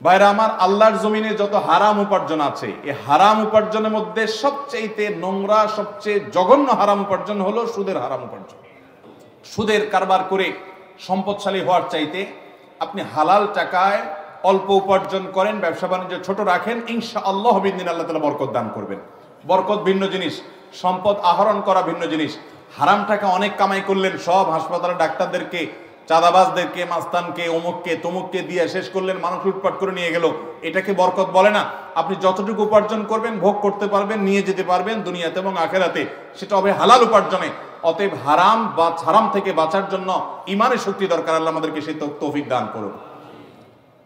ভাইরা আমার, আল্লাহর জমিনে যত হারাম উপার্জন আছে, এই হারাম উপার্জনের মধ্যে সবচেয়ে নোংরা, সবচেয়ে জঘন্য হারাম উপার্জন হলো সুদের হারাম উপার্জন। সুদের কারবার করে সম্পদশালী হওয়ার চাইতে আপনি হালাল টাকায় অল্প উপার্জন করেন, ব্যবসা বাণিজ্য ছোট রাখেন, ইনশাআল্লাহ বিদিন আল্লাহ তাআলা বরকত দান করবেন। বরকত ভিন্ন জিনিস, সম্পদ আহরণ করা ভিন্ন জিনিস। হারাম টাকা অনেক কামাই করলেন, সব হাসপাতালের ডাক্তারদেরকে, চাঁদাবাজদেরকে, মাস্তানকে, অমুককে তমুককে দিয়ে শেষ করলেন, মানুষ লুটপাট করে নিয়ে গেল, এটাকে বরকত বলে না। আপনি যতটুকু উপার্জন করবেন, ভোগ করতে পারবেন, নিয়ে যেতে পারবেন দুনিয়াতে এবং আখেরাতে, সেটা হবে হালাল উপার্জনে। অতএব হারাম থেকে বাঁচার জন্য ইমানের শক্তি দরকার। আল্লাহ আমাদেরকে সেই তৌফিক দান করুন।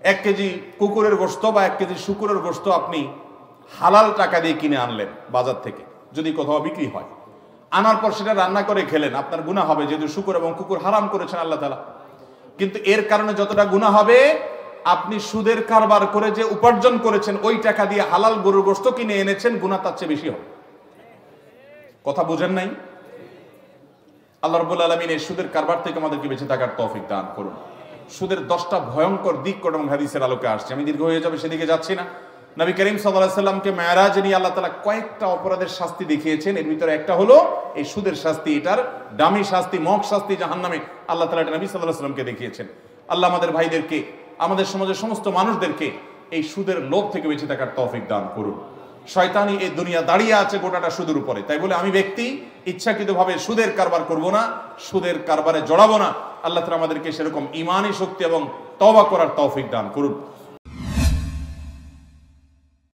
1 কেজি কুকুরের গোশত বা 1 কেজি শুকুরের গোশত আপনি হালাল টাকা দিয়ে কিনে আনলেন বাজার থেকে, যদি কোথাও বিক্রি হয়, আনার পর সেটা রান্না করে খেলেন, আপনার গুনাহ হবে, যেহেতু শুকুর এবং কুকুর হারাম করেছেন আল্লাহ তাআলা। কিন্তু এর কারণে যতটা গুনাহ হবে, আপনি সুদের কারবার করে যে উপার্জন করেছেন, ওই টাকা দিয়ে হালাল গরুর গোশত কিনে এনেছেন, গুনাহ তার চেয়ে বেশি হবে। কথা বুঝেন নাই? আল্লাহ রাব্বুল আলামিন এই সুদের কারবার থেকে আমাদেরকে বেঁচে থাকার তৌফিক দান করুন। সুদের 10টা ভয়ঙ্কর দিক কোরআন হাদিসের আলোকে আসছে। আমি দীর্ঘ হয়ে যাবে, সেদিকে যাচ্ছি না। নবী করিম সাল্লাল্লাহু আলাইহি সাল্লামকে মেরাজে নিয়ে আল্লাহ তাআলা কয়েকটা অপরাধের শাস্তি দেখিয়েছেন। এর ভিতরে একটা হলো এই সুদের শাস্তি। এটার দামি শাস্তি, মক শাস্তি জাহান্নামে আল্লাহ তাআলা এটা নবী সাল্লাল্লাহু আলাইহি সাল্লামকে দেখিয়েছেন। আল্লাহ আমাদের ভাইদেরকে, আমাদের সমাজের সমস্ত মানুষদেরকে এই সুদের লোভ থেকে বেঁচে থাকার তৌফিক দান করুন। শয়তানি এই দুনিয়া দাঁড়িয়ে আছে গোটাটা সুদের উপরে, তাই বলে আমি ব্যক্তি ইচ্ছাকৃতভাবে সুদের কারবার করব না, সুদের কারবারে জড়াবো না। আল্লাহ তাআলা আমাদেরকে সেরকম ঈমানি শক্তি এবং তওবা করার তৌফিক দান করুন।